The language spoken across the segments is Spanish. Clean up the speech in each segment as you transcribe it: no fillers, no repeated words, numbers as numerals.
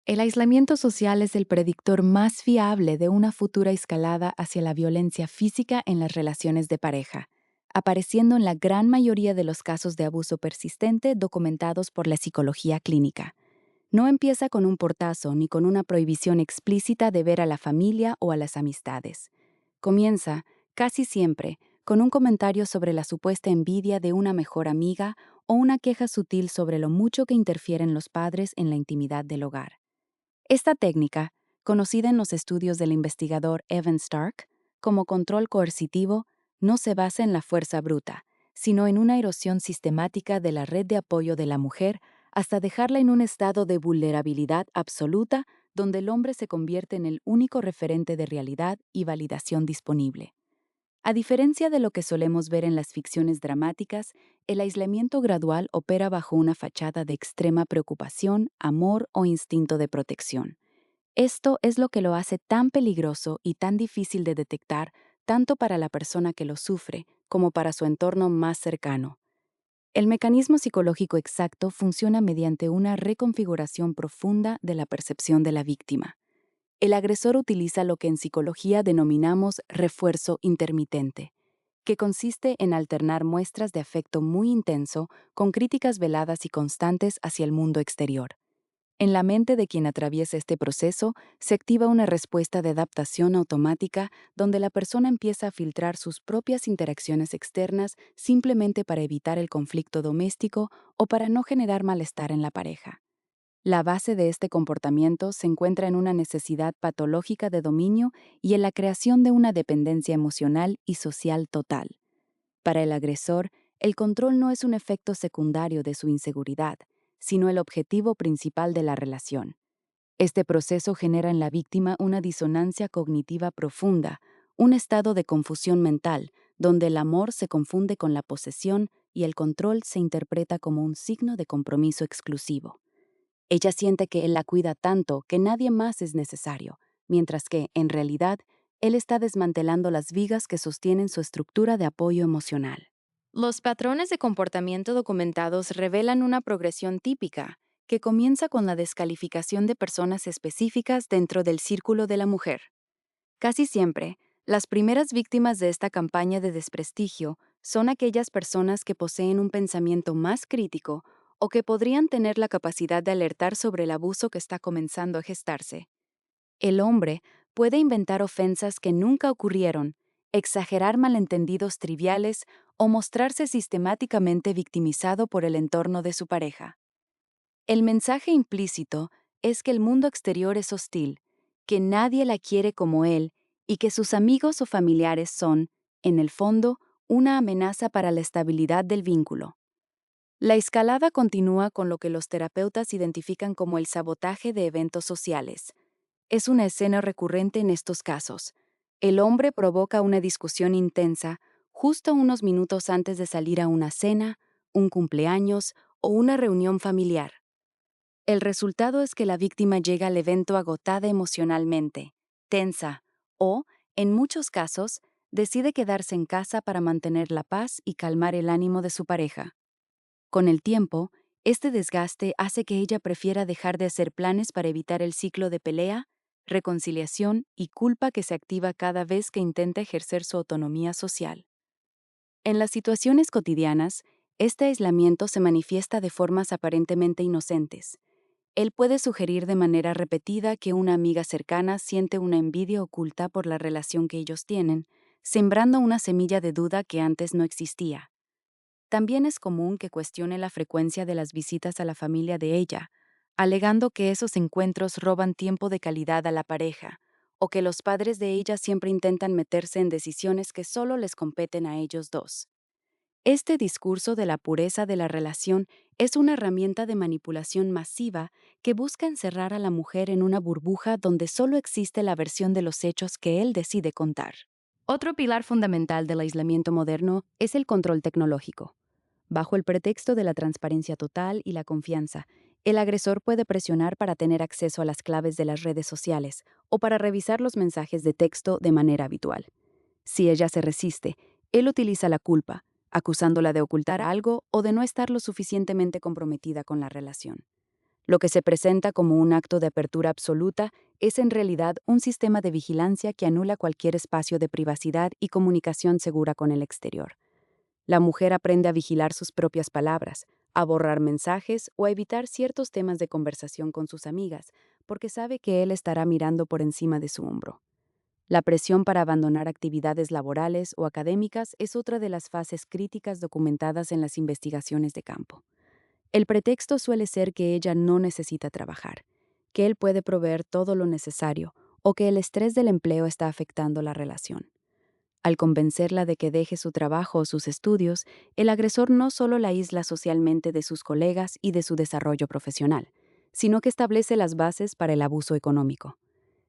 El aislamiento social es el predictor más fiable de una futura escalada hacia la violencia física en las relaciones de pareja, apareciendo en la gran mayoría de los casos de abuso persistente documentados por la psicología clínica. No empieza con un portazo ni con una prohibición explícita de ver a la familia o a las amistades. Comienza, casi siempre, con un comentario sobre la supuesta envidia de una mejor amiga o una queja sutil sobre lo mucho que interfieren los padres en la intimidad del hogar. Esta técnica, conocida en los estudios del investigador Evan Stark como control coercitivo, no se basa en la fuerza bruta, sino en una erosión sistemática de la red de apoyo de la mujer hasta dejarla en un estado de vulnerabilidad absoluta donde el hombre se convierte en el único referente de realidad y validación disponible. A diferencia de lo que solemos ver en las ficciones dramáticas, el aislamiento gradual opera bajo una fachada de extrema preocupación, amor o instinto de protección. Esto es lo que lo hace tan peligroso y tan difícil de detectar, tanto para la persona que lo sufre como para su entorno más cercano. El mecanismo psicológico exacto funciona mediante una reconfiguración profunda de la percepción de la víctima. El agresor utiliza lo que en psicología denominamos refuerzo intermitente, que consiste en alternar muestras de afecto muy intenso con críticas veladas y constantes hacia el mundo exterior. En la mente de quien atraviesa este proceso se activa una respuesta de adaptación automática donde la persona empieza a filtrar sus propias interacciones externas simplemente para evitar el conflicto doméstico o para no generar malestar en la pareja. La base de este comportamiento se encuentra en una necesidad patológica de dominio y en la creación de una dependencia emocional y social total. Para el agresor, el control no es un efecto secundario de su inseguridad, sino el objetivo principal de la relación. Este proceso genera en la víctima una disonancia cognitiva profunda, un estado de confusión mental, donde el amor se confunde con la posesión y el control se interpreta como un signo de compromiso exclusivo. Ella siente que él la cuida tanto que nadie más es necesario, mientras que, en realidad, él está desmantelando las vigas que sostienen su estructura de apoyo emocional. Los patrones de comportamiento documentados revelan una progresión típica, que comienza con la descalificación de personas específicas dentro del círculo de la mujer. Casi siempre, las primeras víctimas de esta campaña de desprestigio son aquellas personas que poseen un pensamiento más crítico o que podrían tener la capacidad de alertar sobre el abuso que está comenzando a gestarse. El hombre puede inventar ofensas que nunca ocurrieron, exagerar malentendidos triviales o mostrarse sistemáticamente victimizado por el entorno de su pareja. El mensaje implícito es que el mundo exterior es hostil, que nadie la quiere como él y que sus amigos o familiares son, en el fondo, una amenaza para la estabilidad del vínculo. La escalada continúa con lo que los terapeutas identifican como el sabotaje de eventos sociales. Es una escena recurrente en estos casos. El hombre provoca una discusión intensa justo unos minutos antes de salir a una cena, un cumpleaños o una reunión familiar. El resultado es que la víctima llega al evento agotada emocionalmente, tensa o, en muchos casos, decide quedarse en casa para mantener la paz y calmar el ánimo de su pareja. Con el tiempo, este desgaste hace que ella prefiera dejar de hacer planes para evitar el ciclo de pelea, reconciliación y culpa que se activa cada vez que intenta ejercer su autonomía social. En las situaciones cotidianas, este aislamiento se manifiesta de formas aparentemente inocentes. Él puede sugerir de manera repetida que una amiga cercana siente una envidia oculta por la relación que ellos tienen, sembrando una semilla de duda que antes no existía. También es común que cuestione la frecuencia de las visitas a la familia de ella, alegando que esos encuentros roban tiempo de calidad a la pareja, o que los padres de ella siempre intentan meterse en decisiones que solo les competen a ellos dos. Este discurso de la pureza de la relación es una herramienta de manipulación masiva que busca encerrar a la mujer en una burbuja donde solo existe la versión de los hechos que él decide contar. Otro pilar fundamental del aislamiento moderno es el control tecnológico. Bajo el pretexto de la transparencia total y la confianza, el agresor puede presionar para tener acceso a las claves de las redes sociales o para revisar los mensajes de texto de manera habitual. Si ella se resiste, él utiliza la culpa, acusándola de ocultar algo o de no estar lo suficientemente comprometida con la relación. Lo que se presenta como un acto de apertura absoluta es en realidad un sistema de vigilancia que anula cualquier espacio de privacidad y comunicación segura con el exterior. La mujer aprende a vigilar sus propias palabras, a borrar mensajes o a evitar ciertos temas de conversación con sus amigas, porque sabe que él estará mirando por encima de su hombro. La presión para abandonar actividades laborales o académicas es otra de las fases críticas documentadas en las investigaciones de campo. El pretexto suele ser que ella no necesita trabajar, que él puede proveer todo lo necesario o que el estrés del empleo está afectando la relación. Al convencerla de que deje su trabajo o sus estudios, el agresor no solo la aísla socialmente de sus colegas y de su desarrollo profesional, sino que establece las bases para el abuso económico.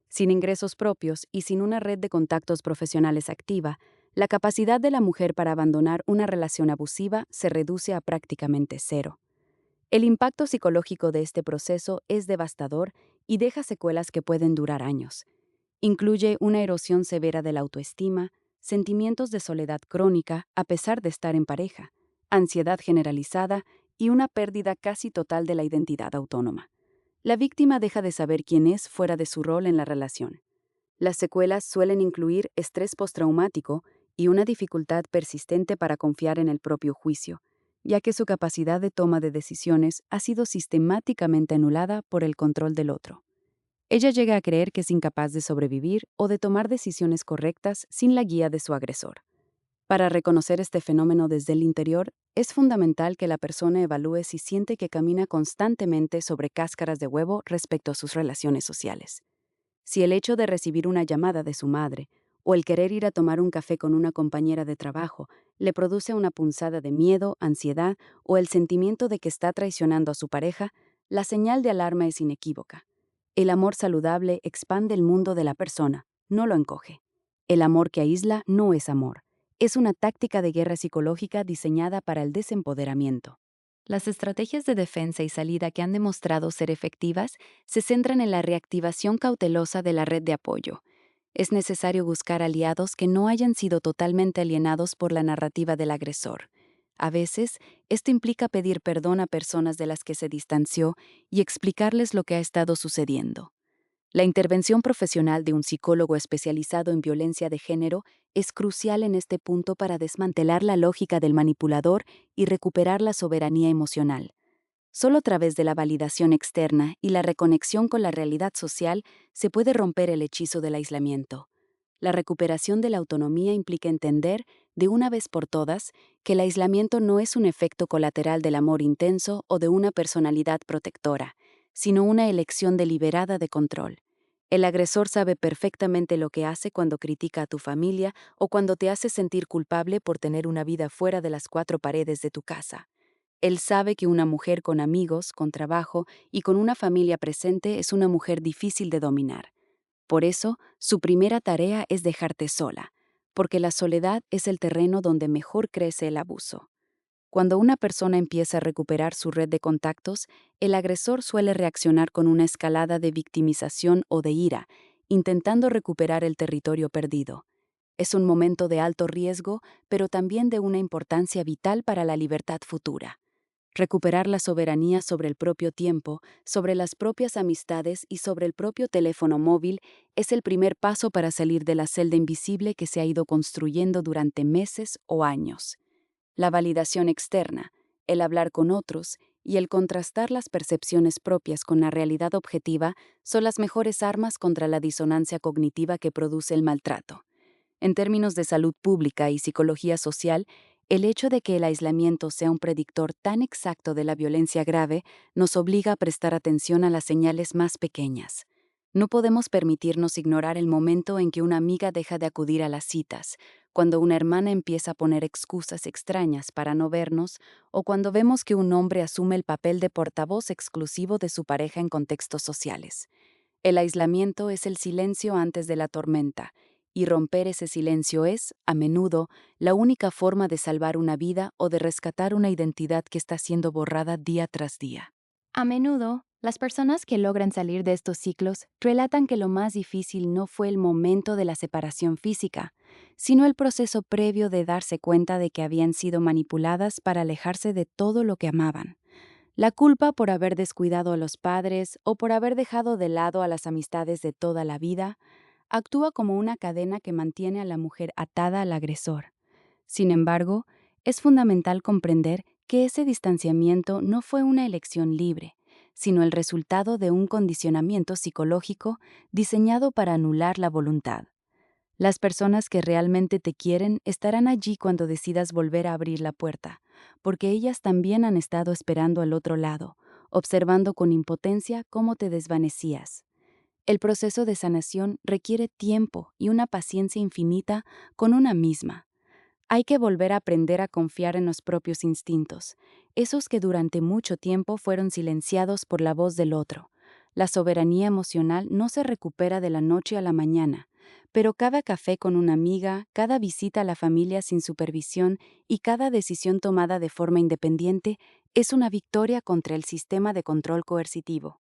Sin ingresos propios y sin una red de contactos profesionales activa, la capacidad de la mujer para abandonar una relación abusiva se reduce a prácticamente cero. El impacto psicológico de este proceso es devastador y deja secuelas que pueden durar años. Incluye una erosión severa de la autoestima, sentimientos de soledad crónica a pesar de estar en pareja, ansiedad generalizada y una pérdida casi total de la identidad autónoma. La víctima deja de saber quién es fuera de su rol en la relación. Las secuelas suelen incluir estrés postraumático y una dificultad persistente para confiar en el propio juicio, ya que su capacidad de toma de decisiones ha sido sistemáticamente anulada por el control del otro. Ella llega a creer que es incapaz de sobrevivir o de tomar decisiones correctas sin la guía de su agresor. Para reconocer este fenómeno desde el interior, es fundamental que la persona evalúe si siente que camina constantemente sobre cáscaras de huevo respecto a sus relaciones sociales. Si el hecho de recibir una llamada de su madre o el querer ir a tomar un café con una compañera de trabajo le produce una punzada de miedo, ansiedad o el sentimiento de que está traicionando a su pareja, la señal de alarma es inequívoca. El amor saludable expande el mundo de la persona, no lo encoge. El amor que aísla no es amor. Es una táctica de guerra psicológica diseñada para el desempoderamiento. Las estrategias de defensa y salida que han demostrado ser efectivas se centran en la reactivación cautelosa de la red de apoyo. Es necesario buscar aliados que no hayan sido totalmente alienados por la narrativa del agresor. A veces, esto implica pedir perdón a personas de las que se distanció y explicarles lo que ha estado sucediendo. La intervención profesional de un psicólogo especializado en violencia de género es crucial en este punto para desmantelar la lógica del manipulador y recuperar la soberanía emocional. Solo a través de la validación externa y la reconexión con la realidad social se puede romper el hechizo del aislamiento. La recuperación de la autonomía implica entender, de una vez por todas, que el aislamiento no es un efecto colateral del amor intenso o de una personalidad protectora, sino una elección deliberada de control. El agresor sabe perfectamente lo que hace cuando critica a tu familia o cuando te hace sentir culpable por tener una vida fuera de las cuatro paredes de tu casa. Él sabe que una mujer con amigos, con trabajo y con una familia presente es una mujer difícil de dominar. Por eso, su primera tarea es dejarte sola, porque la soledad es el terreno donde mejor crece el abuso. Cuando una persona empieza a recuperar su red de contactos, el agresor suele reaccionar con una escalada de victimización o de ira, intentando recuperar el territorio perdido. Es un momento de alto riesgo, pero también de una importancia vital para la libertad futura. Recuperar la soberanía sobre el propio tiempo, sobre las propias amistades y sobre el propio teléfono móvil es el primer paso para salir de la celda invisible que se ha ido construyendo durante meses o años. La validación externa, el hablar con otros y el contrastar las percepciones propias con la realidad objetiva son las mejores armas contra la disonancia cognitiva que produce el maltrato. En términos de salud pública y psicología social, el hecho de que el aislamiento sea un predictor tan exacto de la violencia grave nos obliga a prestar atención a las señales más pequeñas. No podemos permitirnos ignorar el momento en que una amiga deja de acudir a las citas, cuando una hermana empieza a poner excusas extrañas para no vernos, o cuando vemos que un hombre asume el papel de portavoz exclusivo de su pareja en contextos sociales. El aislamiento es el silencio antes de la tormenta, y romper ese silencio es, a menudo, la única forma de salvar una vida o de rescatar una identidad que está siendo borrada día tras día. A menudo, las personas que logran salir de estos ciclos relatan que lo más difícil no fue el momento de la separación física, sino el proceso previo de darse cuenta de que habían sido manipuladas para alejarse de todo lo que amaban. La culpa por haber descuidado a los padres o por haber dejado de lado a las amistades de toda la vida actúa como una cadena que mantiene a la mujer atada al agresor. Sin embargo, es fundamental comprender que ese distanciamiento no fue una elección libre, sino el resultado de un condicionamiento psicológico diseñado para anular la voluntad. Las personas que realmente te quieren estarán allí cuando decidas volver a abrir la puerta, porque ellas también han estado esperando al otro lado, observando con impotencia cómo te desvanecías. El proceso de sanación requiere tiempo y una paciencia infinita con una misma. Hay que volver a aprender a confiar en los propios instintos, esos que durante mucho tiempo fueron silenciados por la voz del otro. La soberanía emocional no se recupera de la noche a la mañana, pero cada café con una amiga, cada visita a la familia sin supervisión y cada decisión tomada de forma independiente es una victoria contra el sistema de control coercitivo.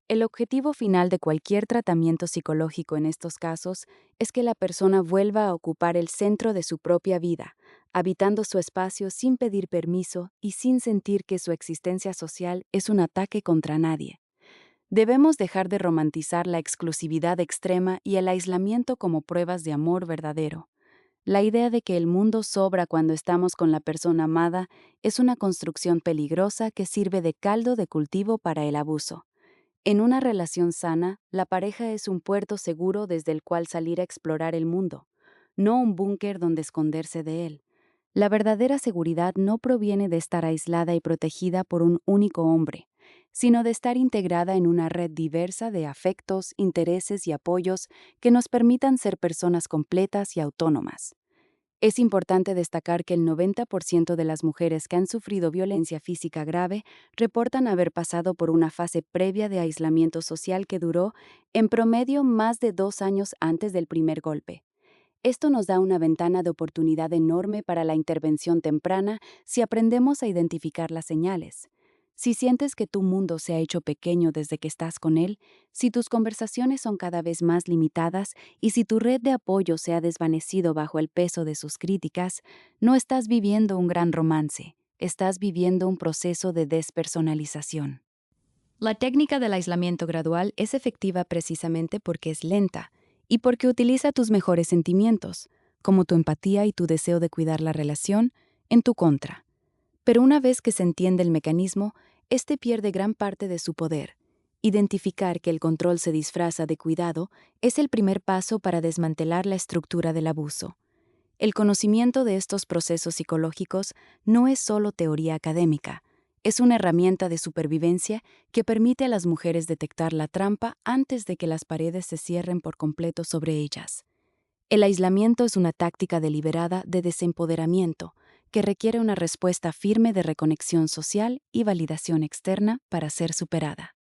El objetivo final de cualquier tratamiento psicológico en estos casos es que la persona vuelva a ocupar el centro de su propia vida, habitando su espacio sin pedir permiso y sin sentir que su existencia social es un ataque contra nadie. Debemos dejar de romantizar la exclusividad extrema y el aislamiento como pruebas de amor verdadero. La idea de que el mundo sobra cuando estamos con la persona amada es una construcción peligrosa que sirve de caldo de cultivo para el abuso. En una relación sana, la pareja es un puerto seguro desde el cual salir a explorar el mundo, no un búnker donde esconderse de él. La verdadera seguridad no proviene de estar aislada y protegida por un único hombre, sino de estar integrada en una red diversa de afectos, intereses y apoyos que nos permitan ser personas completas y autónomas. Es importante destacar que el 90% de las mujeres que han sufrido violencia física grave reportan haber pasado por una fase previa de aislamiento social que duró, en promedio, más de 2 años antes del primer golpe. Esto nos da una ventana de oportunidad enorme para la intervención temprana si aprendemos a identificar las señales. Si sientes que tu mundo se ha hecho pequeño desde que estás con él, si tus conversaciones son cada vez más limitadas y si tu red de apoyo se ha desvanecido bajo el peso de sus críticas, no estás viviendo un gran romance, estás viviendo un proceso de despersonalización. La técnica del aislamiento gradual es efectiva precisamente porque es lenta y porque utiliza tus mejores sentimientos, como tu empatía y tu deseo de cuidar la relación, en tu contra. Pero una vez que se entiende el mecanismo, este pierde gran parte de su poder. Identificar que el control se disfraza de cuidado es el primer paso para desmantelar la estructura del abuso. El conocimiento de estos procesos psicológicos no es solo teoría académica, es una herramienta de supervivencia que permite a las mujeres detectar la trampa antes de que las paredes se cierren por completo sobre ellas. El aislamiento es una táctica deliberada de desempoderamiento que requiere una respuesta firme de reconexión social y validación externa para ser superada.